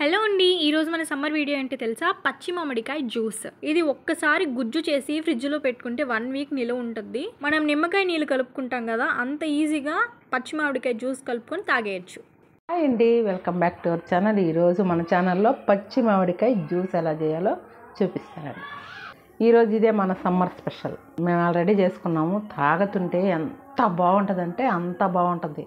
Hello అండి, ఈరోజు మన సమ్మర్ వీడియో ఏంటో తెలుసా? పచ్చి మామిడికాయ జ్యూస్. ఇది ఒక్కసారి గుజ్జు చేసి ఫ్రిడ్జ్లో పెట్టుకుంటే 1 వీక్ నిలువ ఉంటుంది. మనం నిమ్మకాయ నీళ్ళు కలుపుకుంటాం కదా, అంత ఈజీగా పచ్చి మామిడికాయ జ్యూస్ కలుపుకొని తాగేయచ్చు. హాయ్ అండి, welcome back to our channel. ఈరోజు మన ఛానల్లో పచ్చి మామిడికాయ జ్యూస్ ఎలా చేయాలో చూపిస్తానండి. ఈరోజు ఇదే మన సమ్మర్ స్పెషల్. మేము ఆల్రెడీ చేసుకున్నాము. తాగుతుంటే ఎంత బాగుంటుందంటే అంత బాగుంటుంది.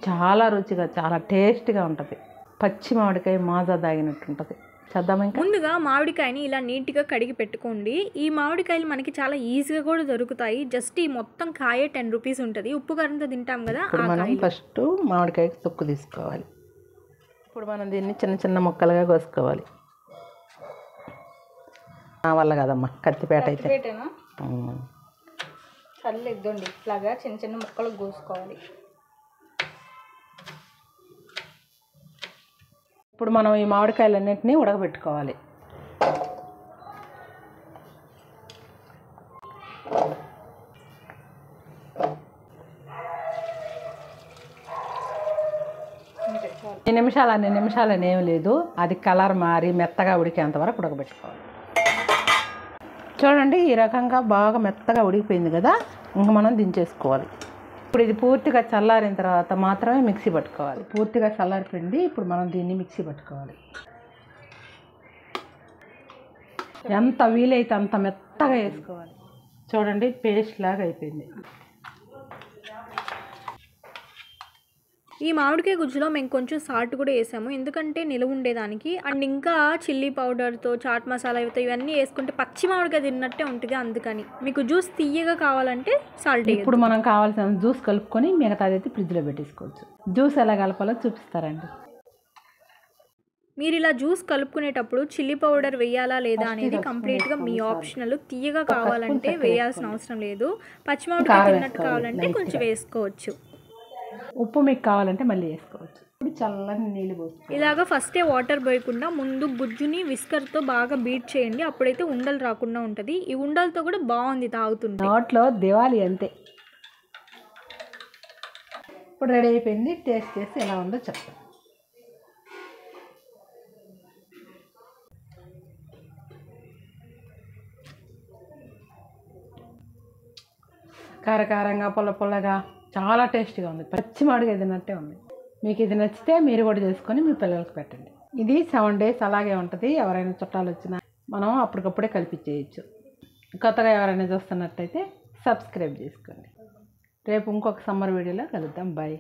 చాలా రుచిగా, చాలా టేస్ట్గా ఉంటుంది. పచ్చి మామిడికాయ మాజా తాగినట్టు ఉంటుంది. చేద్దాం. ఇంకా ముందుగా మామిడికాయని ఇలా నీట్గా కడిగి పెట్టుకోండి. ఈ మామిడికాయలు మనకి చాలా ఈజీగా కూడా దొరుకుతాయి. జస్ట్ ఈ మొత్తం కాయ 10 రూపీస్ ఉంటుంది. ఉప్పు కారంతో తింటాం కదా. మనం ఫస్ట్ మామిడికాయకి తొక్కు తీసుకోవాలి. ఇప్పుడు మనం దీన్ని చిన్న చిన్న ముక్కలుగా కోసుకోవాలి. నా వల్ల కదమ్మా, కత్తిపేట అయితే చల్లెద్దండి. ఇట్లాగా చిన్న చిన్న ముక్కలు కోసుకోవాలి. ఇప్పుడు మనం ఈ మామిడికాయలన్నింటినీ ఉడకబెట్టుకోవాలి. అన్ని నిమిషాలని ఏమి లేదు, అది కలర్ మారి మెత్తగా ఉడికేంత వరకు ఉడకబెట్టుకోవాలి. చూడండి, ఈ రకంగా బాగా మెత్తగా ఉడికిపోయింది కదా. ఇంక మనం దించేసుకోవాలి. ఇప్పుడు ఇది పూర్తిగా చల్లారిన తర్వాత మాత్రమే మిక్సీ పట్టుకోవాలి. పూర్తిగా చల్లారిపోయింది. ఇప్పుడు మనం దీన్ని మిక్సీ పట్టుకోవాలి. ఎంత వీలైతే అంత మెత్తగా వేసుకోవాలి. చూడండి, పేస్ట్ లాగా అయిపోయింది. ఈ మామిడికాయ గుజ్జులో మేము కొంచెం సాల్ట్ కూడా వేసాము, ఎందుకంటే నిలువ ఉండేదానికి. అండ్ ఇంకా చిల్లీ పౌడర్తో చాట్ మసాలా ఇవన్నీ వేసుకుంటే పచ్చి మామిడికాయ తిన్నట్టే ఉంటుంది. అందుకని మీకు జ్యూస్ తీయగా కావాలంటే సాల్ట్. ఇప్పుడు మనం కావాల్సిన జ్యూస్ కలుపుకొని మిగతాది అయితే ఫ్రిడ్జ్లో పెట్టేసుకోవచ్చు. జ్యూస్ ఎలా కలపాలో చూపిస్తారండి. మీరు ఇలా జ్యూస్ కలుపుకునేటప్పుడు చిల్లీ పౌడర్ వేయాలా లేదా అనేది కంప్లీట్గా మీ ఆప్షనల్. తీయగా కావాలంటే వేయాల్సిన అవసరం లేదు. పచ్చి మామిడికాయ తిన్నట్టు కావాలంటే కొంచెం వేసుకోవచ్చు. ఉప్పు మీకు కావాలంటే మళ్ళీ వేసుకోవచ్చు. ఇప్పుడు చల్లని నీళ్ళు పోసుకోవాలి. ఇలాగ ఫస్టే వాటర్ పోయకుండా ముందు గుజ్జుని విస్కర్తో బాగా బీట్ చేయండి. అప్పుడైతే ఉండలు రాకుండా ఉంటుంది. ఈ ఉండలతో కూడా బాగుంది తాగుతుంది. నోట్లో దివాలి అంతే. ఇప్పుడు రెడీ అయిపోయింది. టేస్ట్ చేసి ఎలా ఉందో చెప్తాను. కారకారంగా పుల్ల పుల్లగా చాలా టేస్ట్గా ఉంది. పచ్చి మామిడికాయ తిన్నట్టే ఉంది. మీకు ఇది నచ్చితే మీరు కూడా చేసుకొని మీ పిల్లలకు పెట్టండి. ఇది 7 days అలాగే ఉంటుంది. ఎవరైనా చుట్టాలు వచ్చినా మనం అప్పటికప్పుడే కలిపిచ్చేయచ్చు. కొత్తగా ఎవరైనా చూస్తున్నట్టయితే సబ్స్క్రైబ్ చేసుకోండి. రేపు ఇంకొక సమ్మర్ వీడియోలో కలుద్దాం. బాయ్.